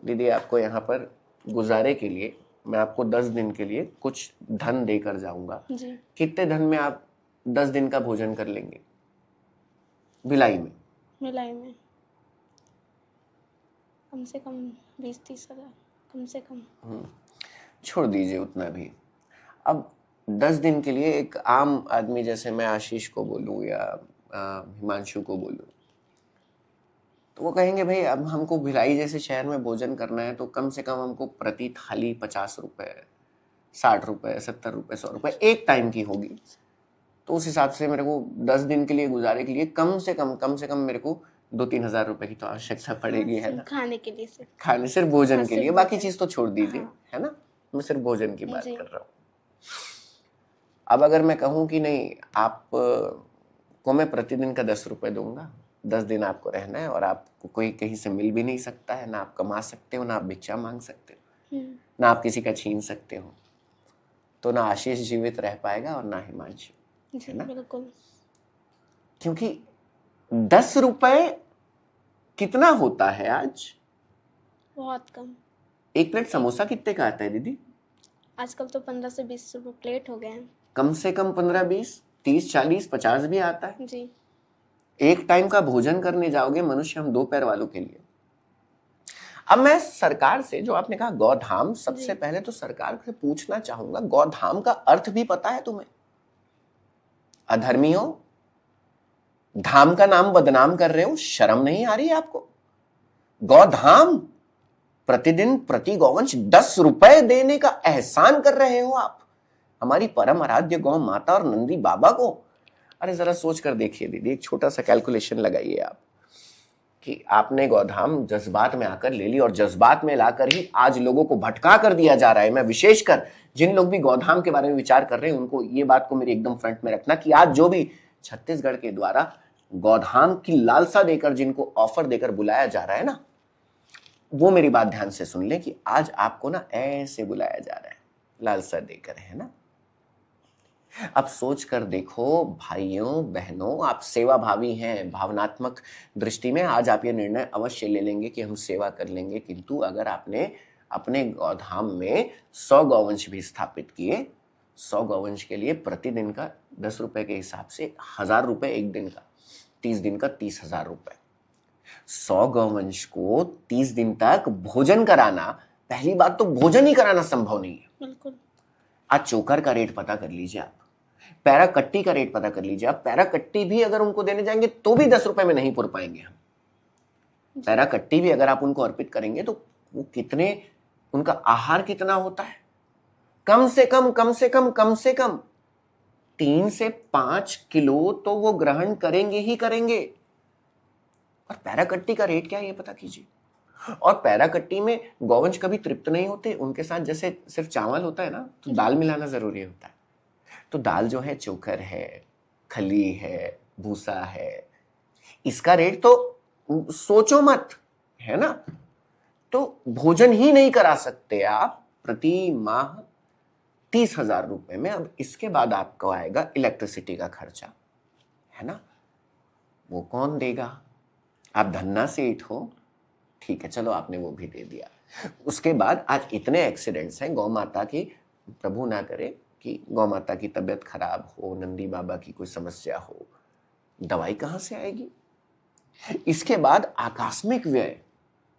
दीदी आपको यहाँ पर गुजारे के लिए मैं आपको 10 दिन के लिए कुछ धन देकर जाऊंगा, कितने धन में आप 10 दिन का भोजन कर लेंगे? भिलाई में कम से कम 20-30 हजार, कम से कम। छोड़ दीजिए उतना भी। अब 10 दिन के लिए एक आम आदमी जैसे मैं आशीष को बोलूं या हिमांशु को बोलूं, तो वो कहेंगे भाई अब हमको भिलाई जैसे शहर में भोजन करना है तो कम से कम हमको प्रति थाली 50 रुपए, 60 रुपए, 70 रुपए, 100 रुपए एक टाइम की होगी। तो उस हिसाब से मेरे को 10 दिन के लिए गुजारे के लिए कम से कम मेरे को 2-3 हजार रुपए की तो आवश्यकता पड़ेगी, है ना? खाने के लिए, खाने, सिर्फ भोजन के लिए, बाकी चीज तो छोड़ दीजिए, है ना? मैं सिर्फ भोजन की बात कर रहा हूँ। अब अगर मैं कहूँ कि नहीं, आप को मैं प्रतिदिन का 10 रुपए दूंगा, 10 दिन आपको रहना है और आपको कोई कहीं से मिल भी नहीं सकता है, ना आप कमा सकते हो, ना आप भिक्षा मांग सकते हो, ना आप किसी का छीन सकते हो, तो ना आशीष जीवित रह पाएगा और ना हिमांशु, है ना? बिल्कुल। क्योंकि 10 रुपए कितना होता है आज? बहुत कम। एक प्लेट समोसा कितने का आता है दीदी? आजकल तो 15 से 20 रुपए प्लेट हो गए हैं। कम से कम 15-20, 30-40, 50 भी आता है जी। एक टाइम का भोजन करने जाओगे मनुष्य, हम 2 पैर वालों के लिए। अब मैं सरकार से, जो आपने कहा गौधाम, सबसे पहले तो सरकार से पूछना चाहूंगा, गौधाम का अर्थ भी पता है तुम्हें? अधर्मियों, धाम का नाम बदनाम कर रहे हो, शर्म नहीं आ रही है आपको? गौधाम, प्रतिदिन प्रति गौवंश 10 रुपए देने का एहसान कर रहे हो आप हमारी परम आराध्य गौ माता और नंदी बाबा को। अरे जरा सोच कर देखिए दीदी, एक छोटा सा कैलकुलेशन लगाइए आप कि आपने गौधाम जज्बात में आकर ले ली और जज्बात में लाकर ही आज लोगों को भटका कर दिया जा रहा है। मैं विशेषकर जिन लोग भी गौधाम के बारे में विचार कर रहे हैं उनको ये बात को मेरी एकदम फ्रंट में रखना कि आज जो भी छत्तीसगढ़ के द्वारा गौधाम की लालसा देकर, जिनको ऑफर देकर बुलाया जा रहा है ना, वो मेरी बात ध्यान से सुन ले कि आज आपको ना ऐसे बुलाया जा रहा है, लालसा देकर, है ना? अब सोच कर देखो भाइयों बहनों, आप सेवा भावी हैं, भावनात्मक दृष्टि में आज आप ये निर्णय अवश्य ले लेंगे कि हम सेवा कर लेंगे, किंतु अगर आपने अपने गौधाम में 100 गौवंश भी स्थापित किए, 100 गौवंश के लिए प्रतिदिन का 10 रुपए के हिसाब से 1000 रुपए एक दिन का, 30 दिन का 30,000 रुपए, 100 गौवंश को 30 दिन तक भोजन कराना, पहली बात तो भोजन ही कराना संभव नहीं है। बिल्कुल। आज चोकर का रेट पता कर लीजिए आप, पैरा कट्टी का रेट पता कर लीजिए आप। पैरा कट्टी भी अगर उनको देने जाएंगे तो भी 10 रुपए में नहीं पुर पाएंगे हम। पैरा कट्टी भी अगर आप उनको अर्पित करेंगे तो वो कितने, उनका आहार कितना होता है, कम से कम 3 से 5 किलो तो वो ग्रहण करेंगे ही करेंगे। और पैरा कट्टी का रेट क्या है ये पता कीजिए। और पैरा कट्टी में गौवंश कभी तृप्त नहीं होते, उनके साथ जैसे सिर्फ चावल होता है ना, तो दाल मिलाना जरूरी होता है। तो दाल जो है चोकर है, खली है, भूसा है, इसका रेट तो सोचो मत, है ना। तो भोजन ही नहीं करा सकते आप प्रति माह 30,000 रुपए में। अब इसके बाद आपको आएगा इलेक्ट्रिसिटी का खर्चा, है ना, वो कौन देगा। आप धन्ना सेठ हो, ठीक है, चलो आपने वो भी दे दिया। उसके बाद आज इतने एक्सीडेंट्स हैं गौ माता की, प्रभु ना करे कि गौ माता की तबीयत खराब हो, नंदी बाबा की कोई समस्या हो, दवाई कहां से आएगी। इसके बाद आकस्मिक व्यय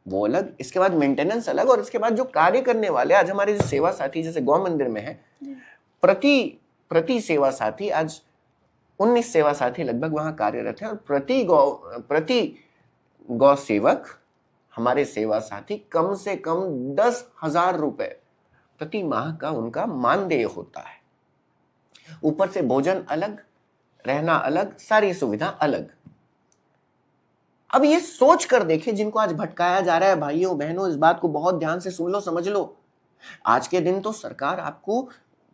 वो अलग, इसके बाद मेंटेनेंस अलग, और इसके बाद जो कार्य करने वाले आज हमारे जो सेवा साथी जैसे गौ मंदिर में है, प्रति सेवा साथी आज 19 सेवा साथी लगभग वहां कार्यरत है। और प्रति गौ सेवक हमारे सेवा साथी कम से कम 10,000 रुपए प्रति माह का उनका मानदेय होता है। ऊपर से भोजन अलग, रहना अलग, सारी सुविधा अलग। अब ये सोच कर देखे, जिनको आज भटकाया जा रहा है, भाइयों बहनों, इस बात को बहुत ध्यान से सुन लो, समझ लो। आज के दिन तो सरकार आपको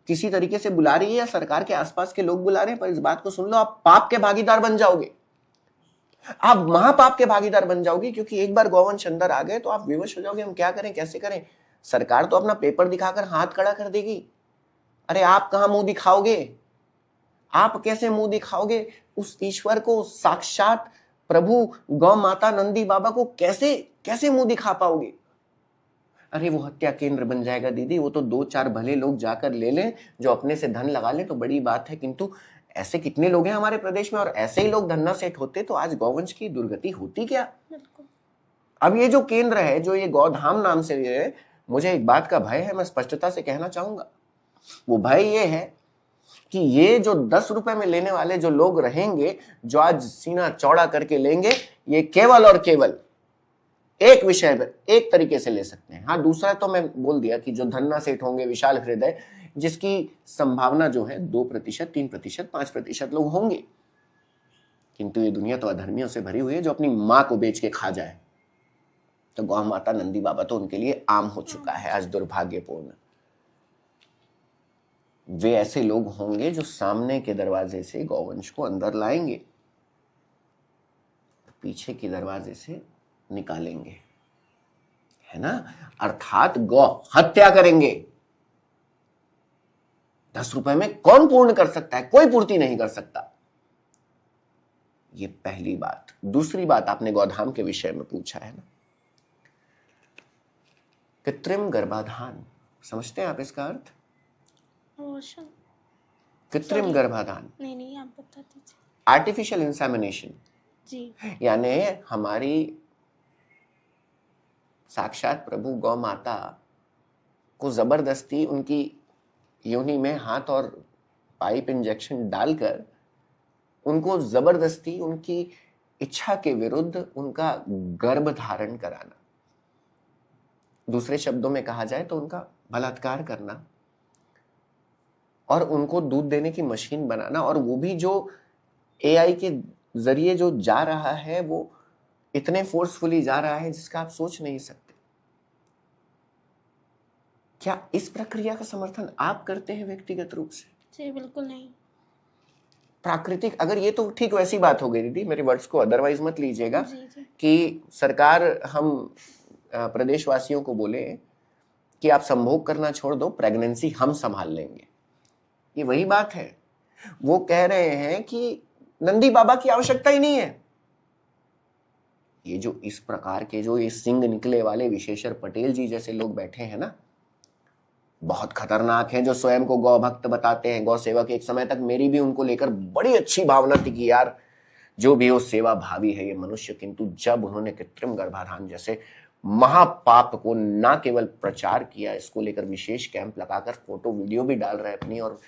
किसी तरीके से बुला रही है या सरकार के आसपास के लोग बुला रहे हैं, पर इस बात को सुन लो, आप पाप के भागीदार बन जाओगे, आप महापाप के भागीदार बन जाओगे। क्योंकि एक बार गौवंश अंदर आ गए तो आप विवश हो जाओगे, हम क्या करें, कैसे करें। सरकार तो अपना पेपर दिखाकर हाथ खड़ा कर देगी। अरे आप कहां मुंह दिखाओगे, आप कैसे मुंह दिखाओगे उस ईश्वर को, साक्षात प्रभु गौ माता नंदी बाबा को कैसे मुंह दिखा पाओगे। अरे वो हत्या केंद्र बन जाएगा दीदी, वो तो 2-4 भले लोग जाकर ले लें, जो अपने से धन लगा लें तो बड़ी बात है। किंतु ऐसे कितने लोग हैं हमारे प्रदेश में, और ऐसे ही लोग धन्ना सेठ होते तो आज गौवंश की दुर्गति होती क्या। अब ये जो केंद्र है, जो ये गौधाम नाम से है, मुझे एक बात का भय है, मैं स्पष्टता से कहना चाहूंगा। वो भय ये है कि ये जो 10 रुपए में लेने वाले जो लोग रहेंगे, जो आज सीना चौड़ा करके लेंगे, ये केवल और केवल एक विषय पर एक तरीके से ले सकते हैं। हाँ, दूसरा तो मैं बोल दिया कि जो धन्ना सेठ होंगे विशाल हृदय, जिसकी संभावना जो है 2%, 3%, 5% लोग होंगे। किंतु ये दुनिया तो अधर्मियों से भरी हुई है, जो अपनी मां को बेच के खा जाए। तो गौ माता नंदी बाबा तो उनके लिए आम हो चुका है आज, दुर्भाग्यपूर्ण। वे ऐसे लोग होंगे जो सामने के दरवाजे से गौवंश को अंदर लाएंगे, पीछे के दरवाजे से निकालेंगे, है ना, अर्थात गौ हत्या करेंगे। 10 रुपए में कौन पूर्ण कर सकता है, कोई पूर्ति नहीं कर सकता। ये पहली बात। दूसरी बात, आपने गौधाम के विषय में पूछा है ना, कृत्रिम गर्भाधान, समझते हैं आप इसका अर्थ। कृत्रिम गर्भाधान नहीं, आप बता दीजिए। आर्टिफिशियल इंसेमिनेशन जी, यानी हमारी साक्षात प्रभु गौ माता को जबरदस्ती उनकी योनि में हाथ और पाइप इंजेक्शन डालकर उनको जबरदस्ती उनकी इच्छा के विरुद्ध उनका गर्भ धारण कराना, दूसरे शब्दों में कहा जाए तो उनका बलात्कार करना, और उनको दूध देने की मशीन बनाना। और वो भी जो एआई के जरिए जो जा रहा है, वो इतने फोर्सफुली जा रहा है जिसका आप सोच नहीं सकते। क्या इस प्रक्रिया का समर्थन आप करते हैं व्यक्तिगत रूप से? जी बिल्कुल नहीं। प्राकृतिक, अगर ये तो ठीक वैसी बात हो गई दीदी, मेरे वर्ड्स को अदरवाइज मत लीजिएगा कि सरकार हम प्रदेशवासियों को बोले कि आप संभोग करना छोड़ दो, प्रेगनेंसी हम संभाल लेंगे। ये वही बात है। वो कह रहे हैं कि नंदी बाबा की आवश्यकता ही नहीं है। ये जो इस प्रकार के जो ये सिंह निकले वाले विशेषर पटेल जी जैसे लोग बैठे हैं ना, बहुत खतरनाक हैं, जो स्वयं को गौ भक्त बताते हैं, गौ सेवक। एक समय तक मेरी भी उनको लेकर बड़ी अच्छी भावना थी कि यार जो भी हो सेवा भावी है ये मनुष्य, किंतु जब उन्होंने कृत्रिम गर्भाधान जैसे महापाप को ना केवल प्रचार किया, इसको लेकर विशेष कैंप लगाकर फोटो वीडियो भी डाल रहे अपनी, और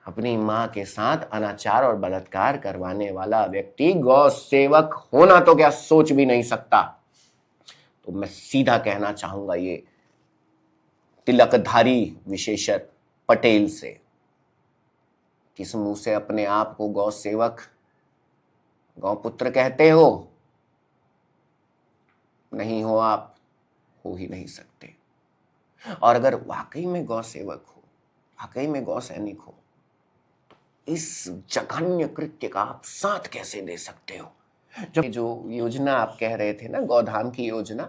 अपनी मां के साथ अनाचार और बलात्कार करवाने वाला व्यक्ति गौ सेवक होना तो क्या सोच भी नहीं सकता। तो मैं सीधा कहना चाहूंगा ये तिलकधारी विशेषज्ञ पटेल से, किस मुंह से अपने आप को गौ सेवक गौपुत्र कहते हो? नहीं हो, आप हो ही नहीं सकते। और अगर वाकई में गौ सेवक हो, वाकई में गौ सैनिक हो, तो इस जघन्य कृत्य का आप साथ कैसे दे सकते हो? जो योजना आप कह रहे थे ना, गौधाम की योजना,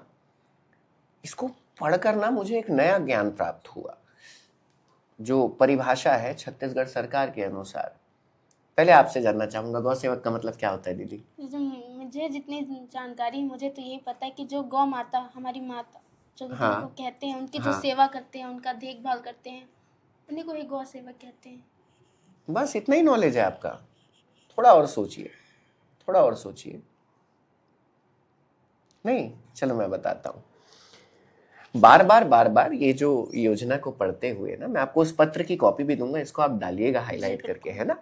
इसको पढ़कर ना मुझे एक नया ज्ञान प्राप्त हुआ। जो परिभाषा है छत्तीसगढ़ सरकार के अनुसार, पहले आपसे जानना चाहूंगा गौ सेवक का मतलब क्या होता है दीदी? मुझे जितनी जानकारी, मुझे तो यही पता है कि जो गौ माता, हमारी माता जो हाँ, को कहते हैं, उनकी हाँ, जो सेवा करते हैं, उनका देखभाल करते हैं, उन्हीं को ही गौ सेवक कहते हैं। बस इतना ही नॉलेज है आपका? थोड़ा और सोचिए, थोड़ा और सोचिए। नहीं, चलो मैं बताता हूं। बार बार ये जो योजना को पढ़ते हुए ना, मैं आपको उस पत्र की कॉपी भी दूंगा, इसको आप डालिएगा हाईलाइट करके, है ना,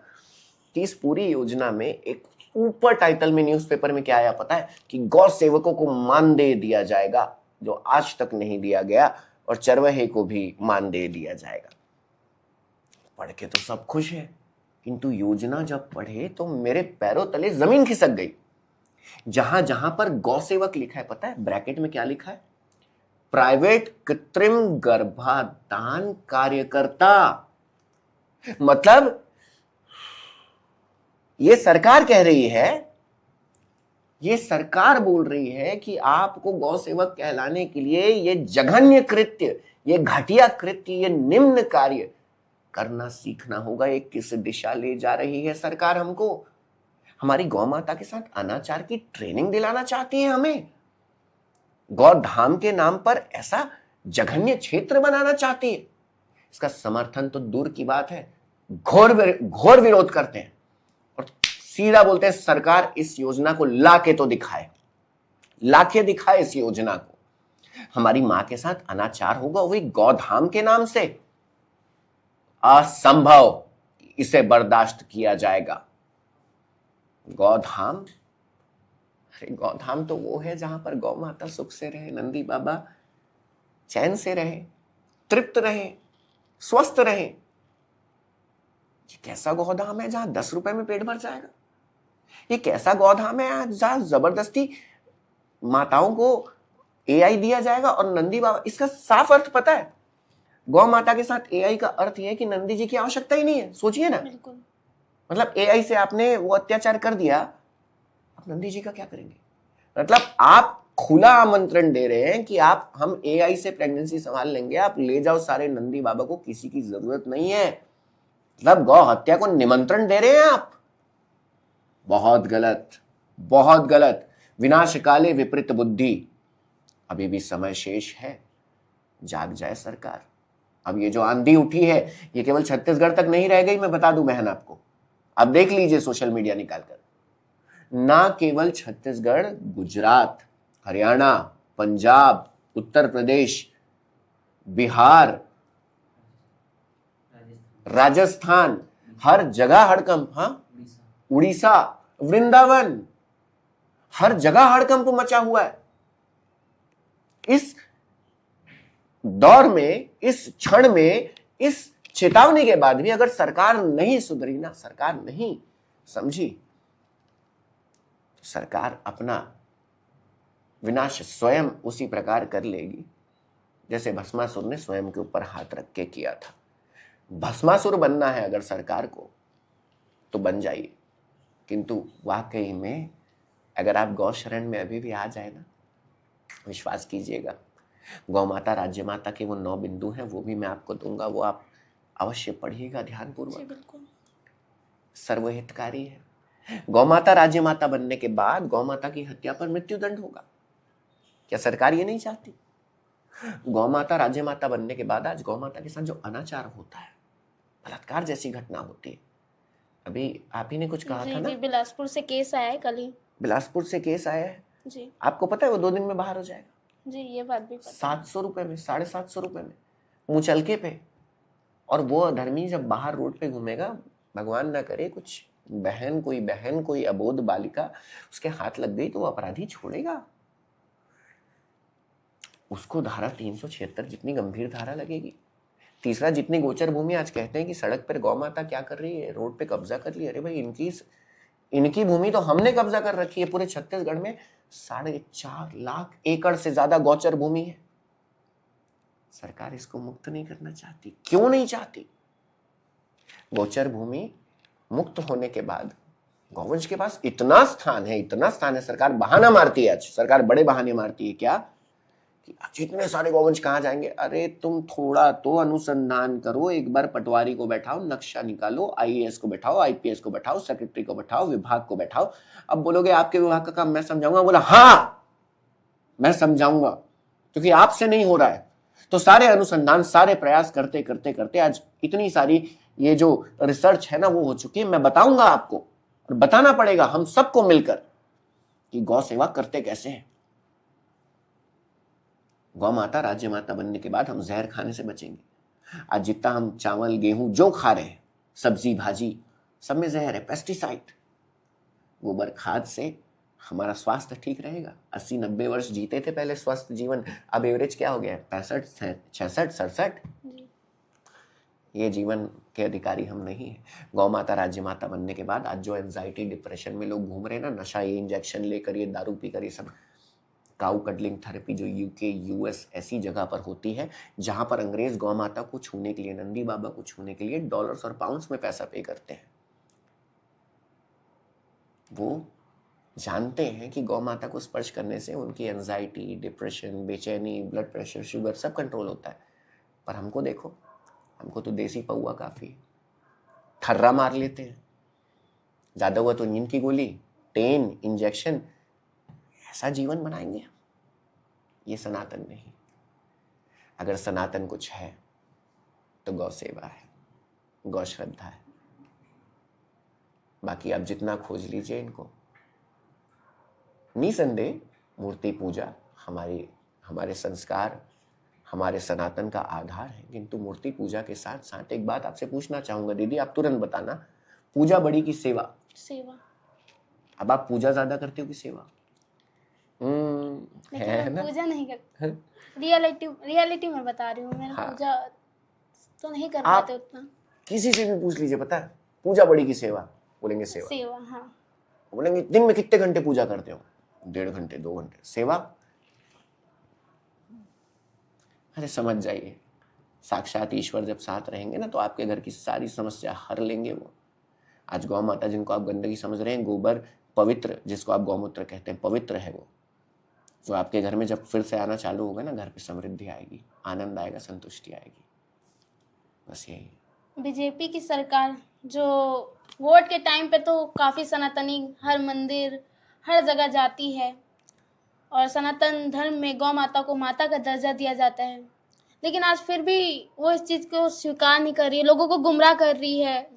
कि इस पूरी योजना में एक ऊपर टाइटल में न्यूज़पेपर में क्या आया पता है? कि गौ सेवकों को मानदेय दिया जाएगा, जो आज तक नहीं दिया गया, और चरवाहे को भी मानदेय दिया जाएगा। पढ़ के तो सब खुश है, किंतु योजना जब पढ़े तो मेरे पैरों तले जमीन खिसक गई। जहां जहां पर गौ सेवक लिखा है, पता है ब्रैकेट में क्या लिखा है? प्राइवेट कृत्रिम गर्भाधान कार्यकर्ता। मतलब ये सरकार कह रही है, ये सरकार बोल रही है कि आपको गौ सेवक कहलाने के लिए ये जघन्य कृत्य, ये घटिया कृत्य, ये निम्न कार्य करना सीखना होगा। ये किस दिशा ले जा रही है सरकार? हमको हमारी गौ माता के साथ अनाचार की ट्रेनिंग दिलाना चाहती है हमें। गौधाम के नाम पर ऐसा जघन्य क्षेत्र बनाना चाहती है। इसका समर्थन तो दूर की बात है, घोर विरोध करते हैं और सीधा बोलते हैं सरकार इस योजना को लाके तो दिखाए, लाके दिखाए इस योजना को। हमारी मां के साथ अनाचार होगा वही गौधाम के नाम से, असंभव, इसे बर्दाश्त किया जाएगा। गौधाम, अरे गौधाम तो वो है जहां पर गौ माता सुख से रहे, नंदी बाबा चैन से रहे, तृप्त रहे, स्वस्थ रहे। ये कैसा गौधाम है जहां 10 रुपए में पेट भर जाएगा? ये कैसा गौधाम है जहां जबरदस्ती माताओं को एआई दिया जाएगा और नंदी बाबा? इसका साफ अर्थ पता है? गौ माता के साथ एआई का अर्थ यह है कि नंदी जी की आवश्यकता ही नहीं है। सोचिए ना, बिल्कुल। मतलब एआई से आपने वो अत्याचार कर दिया, अब नंदी जी का क्या करेंगे? मतलब आप खुला आमंत्रण दे रहे हैं कि आप, हम एआई से प्रेगनेंसी संभाल लेंगे, आप ले जाओ सारे नंदी बाबा को, किसी की जरूरत नहीं है। मतलब गौ हत्या को निमंत्रण दे रहे हैं आप। बहुत गलत, बहुत गलत। विनाश काले विपरीत बुद्धि। अभी भी समय शेष है, जाग जाए सरकार। अब ये जो आंधी उठी है ये केवल छत्तीसगढ़ तक नहीं रह गई, मैं बता दूं बहन आपको। अब देख लीजिए सोशल मीडिया निकालकर, ना केवल छत्तीसगढ़, गुजरात, हरियाणा, पंजाब, उत्तर प्रदेश, बिहार, राजस्थान, हर जगह हड़कंप। हाँ, उड़ीसा, वृंदावन, हर जगह हड़कंप मचा हुआ है। इस दौर में, इस क्षण में, इस चेतावनी के बाद भी अगर सरकार नहीं सुधरी ना, सरकार नहीं समझी, तो सरकार अपना विनाश स्वयं उसी प्रकार कर लेगी जैसे भस्मासुर ने स्वयं के ऊपर हाथ रख के किया था। भस्मासुर बनना है अगर सरकार को तो बन जाइए, किंतु वाकई में अगर आप गौ शरण में अभी भी आ जाए ना, विश्वास कीजिएगा, गौ माता राज्य माता के वो 9 बिंदु हैं, वो भी मैं आपको दूंगा, वो आप अवश्य पढ़िएगा ध्यानपूर्वक। सर्वहितकारी है। गौ माता राज्य माता बनने के बाद गौ माता की हत्या पर मृत्युदंड होगा। क्या सरकार ये नहीं चाहती? गौ माता राज्य माता बनने के बाद आज गौ माता के साथ जो अनाचार होता है, बलात्कार जैसी घटना होती है, अभी आप ही ने कुछ कहा जी था ना, जी, बिलासपुर से केस आया है कल ही। बिलासपुर से केस आया है, जी आपको पता है वो 2 दिन में बाहर हो जाएगा, जी, ये बात भी पता है। 700 रुपए में, 750 रुपए में, मुचलके पे। और वो अधर्मी जब बाहर रोड पे घूमेगा, भगवान ना करे कुछ बहन कोई अबोध बालिका उसके हाथ लग गई तो वो अपराधी छोड़ेगा? उसको धारा 376 जितनी गंभीर धारा लगेगी। तीसरा, जितनी गोचर भूमि आज कहते हैं कि सड़क पर गौ माता क्या कर रही है, रोड पे कब्जा कर लिया। अरे भाई, इनकी भूमि तो हमने कब्जा कर रखी है। पूरे छत्तीसगढ़ में 4.5 लाख एकड़ से ज्यादा गोचर भूमि है। सरकार इसको मुक्त नहीं करना चाहती। क्यों नहीं चाहती? गोचर भूमि मुक्त होने के बाद गौवंश के पास इतना स्थान है, सरकार बहाना मारती है। आज सरकार बड़े बहाने मारती है, क्या कि आज इतने सारे गौवंश कहाँ जाएंगे? अरे तुम थोड़ा तो अनुसंधान करो, एक बार पटवारी को बैठाओ, नक्शा निकालो, आईएएस को बैठाओ, आईपीएस को बैठाओ, सेक्रेटरी को बैठाओ, विभाग को बैठाओ। अब बोलोगे आपके विभाग का काम मैं समझाऊंगा? बोला हाँ मैं समझाऊंगा, क्योंकि आपसे नहीं हो रहा है। तो सारे अनुसंधान, सारे प्रयास करते करते करते आज इतनी सारी ये जो रिसर्च है ना वो हो चुकी है। मैं बताऊंगा आपको, और बताना पड़ेगा हम सबको मिलकर कि गौ सेवा करते कैसे हैं। गौ माता राज्य माता बनने के बाद हम जहर खाने से बचेंगे। आज जितना हम चावल गेहूं जो खा रहे हैं, सब्जी भाजी, सब में जहर है, पेस्टिसाइड। गोबर खाद से हमारा स्वास्थ्य ठीक रहेगा। 80-90 वर्ष जीते थे पहले स्वस्थ जीवन, अब एवरेज क्या हो गया है? 65, 66, 67। ये जीवन के अधिकारी हम नहीं है। गौ माता राज्य माता बनने के बाद आज जो एंजाइटी डिप्रेशन में लोग घूम रहे हैं ना, नशा, ये इंजेक्शन लेकर, ये दारू पीकर, ये सब काउ कडलिंग थेरेपी जो यूके यूएस ऐसी जगह पर होती है जहां पर अंग्रेज गौ माता को छूने के लिए, नंदी बाबा को छूने के लिए डॉलर्स और पाउंड्स में पैसा पे करते हैं। वो जानते हैं कि गौ माता को स्पर्श करने से उनकी एंजाइटी, डिप्रेशन, बेचैनी, ब्लड प्रेशर, शुगर सब कंट्रोल होता है। पर हमको देखो, हमको तो देसी पौआ काफी, थर्रा मार लेते हैं, ज्यादा हुआ तो नींद की गोली, टेन, इंजेक्शन, ऐसा जीवन बनाएंगे। ये सनातन नहीं। अगर सनातन कुछ है तो गौ सेवा है, गौ श्रद्धा है। बाकी आप जितना खोज लीजिए इनको, निसंदेह मूर्ति पूजा हमारे संस्कार, हमारे सनातन का आधार है। किंतु मूर्ति पूजा के साथ साथ एक बात आपसे पूछना चाहूंगा दीदी, आप तुरंत बताना, पूजा बड़ी की सेवा? सेवा। अब आप पूजा ज्यादा करते हो कि सेवा? है ना? पूजा नहीं कर, रियलिटी में बता रही हूँ। मैं हाँ। पूजा तो नहीं कर पाते उतना। किसी से भी पूछ लीजिए, पता है पूजा बड़ी की सेवा? बोलेंगे सेवा। सेवा, हाँ। बोलेंगे दिन में कितने घंटे पूजा करते हो? 1.5 घंटे, 2 घंटे। सेवा? अरे समझ जाइए, साक्षात ईश्वर जब साथ रहेंगे ना तो आपके घर की सारी समस्या हर लेंगे वो। आज गौ माता जिनको आप गंदगी समझ रहे हैं, गोबर पवित्र, जिसको आप गौमूत्र कहते हैं, पवित्र है वो। जो आपके घर में जब फिर से आना चालू होगा ना, घर पे समृद्धि आएगी, आनंद आएगा, संतुष्टि आएगी। बस यही। बीजेपी की सरकार जो वोट के टाइम पे तो काफी सनातनी हर मंदिर, हर जगह जाती है, और सनातन धर्म में गौ माता को माता का दर्जा दिया जाता है। लेकिन आज फिर भी वो इस चीज़ को स्वीकार नहीं कर रही है, लोगों को गुमराह कर रही है।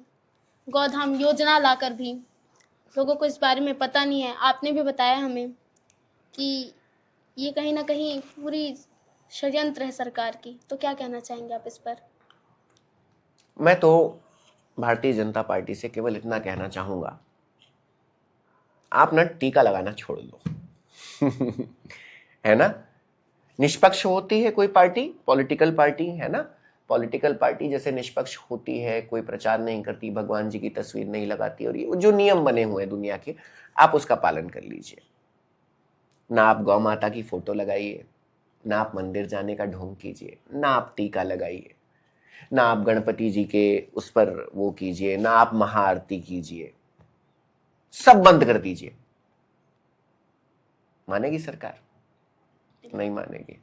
गौधाम योजना लाकर भी लोगों को इस बारे में पता नहीं है। आपने भी बताया हमें कि ये कहीं ना कहीं पूरी षड्यंत्र है सरकार की। तो क्या कहना चाहेंगे आप इस पर? मैं तो भारतीय जनता पार्टी से केवल इतना कहना चाहूंगा, आप ना टीका लगाना छोड़ दो। है ना? निष्पक्ष होती है कोई पार्टी, पॉलिटिकल पार्टी, है ना? पॉलिटिकल पार्टी जैसे निष्पक्ष होती है, कोई प्रचार नहीं करती, भगवान जी की तस्वीर नहीं लगाती, और ये जो नियम बने हुए हैं दुनिया के, आप उसका पालन कर लीजिए। ना आप गौ माता की फोटो लगाइए, ना आप मंदिर जाने का ढोंग कीजिए, ना आप टीका लगाइए, ना आप गणपति जी के उस पर वो कीजिए, ना आप महाआरती कीजिए, सब बंद कर दीजिए। मानेगी सरकार? नहीं मानेगी।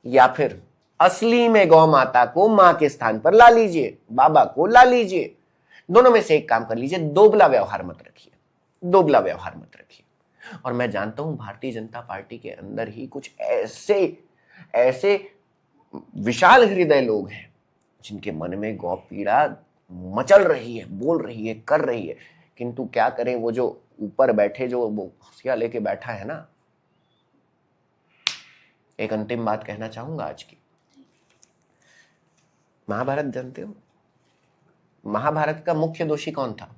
या फिर असली में गौ माता को मां के स्थान पर ला लीजिए, बाबा को ला लीजिए। दोनों में से एक काम कर लीजिए, दोगला व्यवहार मत रखिए, दोगला व्यवहार मत रखिए। और मैं जानता हूं भारतीय जनता पार्टी के अंदर ही कुछ ऐसे विशाल हृदय लोग हैं जिनके मन में गौ पीड़ा मचल रही है, बोल रही है, कर रही है, किंतु क्या करें, वो जो ऊपर बैठे, जो वो हंसिया लेके बैठा है ना। एक अंतिम बात कहना चाहूंगा आज की। महाभारत जानते हो? महाभारत का मुख्य दोषी कौन था?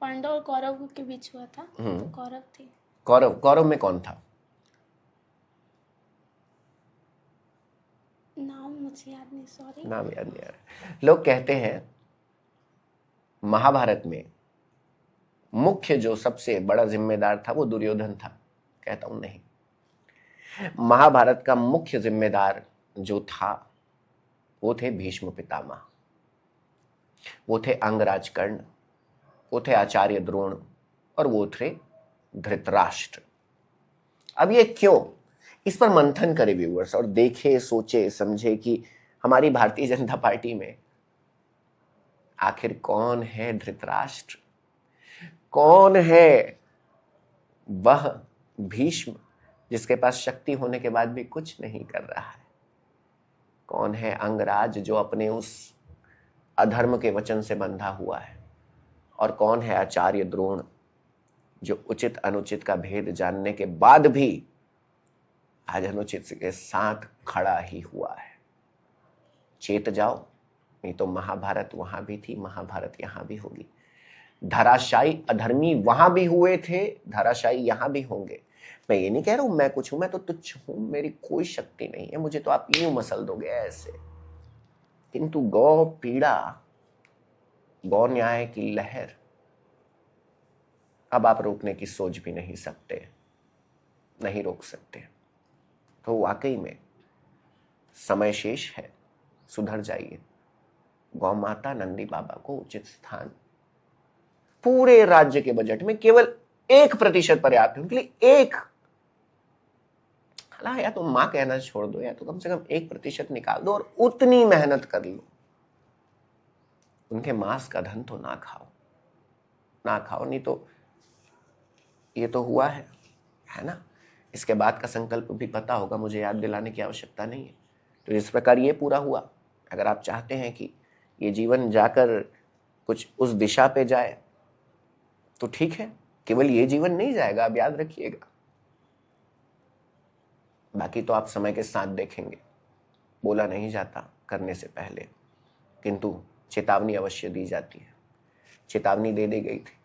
पांडव और कौरव के बीच हुआ था, तो कौरव थे। कौरव में कौन था? नाम मुझे याद नहीं, सॉरी। नाम याद नहीं आ रहा। लोग कहते हैं महाभारत में मुख्य जो सबसे बड़ा जिम्मेदार था वो दुर्योधन था। कहता हूं नहीं, महाभारत का मुख्य जिम्मेदार जो था वो थे भीष्म पितामह, वो थे अंगराज कर्ण, वो थे आचार्य द्रोण, और वो थे धृतराष्ट्र। अब ये क्यों, इस पर मंथन करें व्यूअर्स, और देखे, सोचे, समझे कि हमारी भारतीय जनता पार्टी में आखिर कौन है धृतराष्ट्र, कौन है वह भीष्म जिसके पास शक्ति होने के बाद भी कुछ नहीं कर रहा है, कौन है अंगराज जो अपने उस अधर्म के वचन से बंधा हुआ है, और कौन है आचार्य द्रोण जो उचित अनुचित का भेद जानने के बाद भी आज अनुचित के साथ खड़ा ही हुआ है। चेत जाओ, नहीं तो महाभारत वहां भी थी, महाभारत यहां भी होगी। धराशायी अधर्मी वहां भी हुए थे, धराशायी यहां भी होंगे। मैं ये नहीं कह रहा हूं मैं कुछ हूं, मैं तो तुच्छ हूं, मेरी कोई शक्ति नहीं है, मुझे तो आप यूं मसल दोगे ऐसे। किंतु गौ पीड़ा, गौ न्याय की लहर अब आप रोकने की सोच भी नहीं सकते, नहीं रोक सकते। तो वाकई में समय शेष है, सुधर जाइए। गौ माता नंदी बाबा को उचित स्थान पूरे राज्य के बजट में केवल 1% पर्याप्त है उनके लिए। एक, या तो मां कहना छोड़ दो, या तो कम से कम 1% निकाल दो और उतनी मेहनत कर लो। उनके मांस का धन तो ना खाओ, ना खाओ, नहीं तो ये तो हुआ है ना। इसके बाद का संकल्प भी पता होगा, मुझे याद दिलाने की आवश्यकता नहीं है। तो इस प्रकार ये पूरा हुआ। अगर आप चाहते हैं कि ये जीवन जाकर कुछ उस दिशा पे जाए तो ठीक है, केवल ये जीवन नहीं जाएगा, आप याद रखिएगा। बाकी तो आप समय के साथ देखेंगे, बोला नहीं जाता करने से पहले, किंतु चेतावनी अवश्य दी जाती है। चेतावनी दे दी गई थी।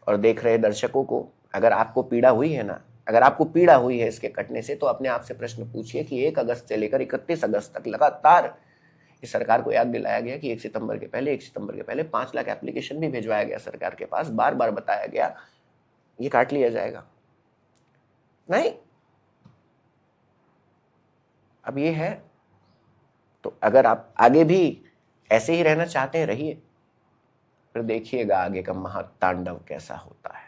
और देख रहे दर्शकों को, अगर आपको पीड़ा हुई है ना, अगर आपको पीड़ा हुई है इसके कटने से, तो अपने आप से प्रश्न पूछिए कि 1 अगस्त से लेकर 31 अगस्त तक लगातार इस सरकार को याद दिलाया गया कि 1 सितंबर के पहले 5 लाख एप्लीकेशन भी भिजवाया गया सरकार के पास, बार बार बताया गया ये काट लिया जाएगा। नहीं, अब ये है। तो अगर आप आगे भी ऐसे ही रहना चाहते हैं, रहिए, फिर देखिएगा आगे का महातांडव कैसा होता है।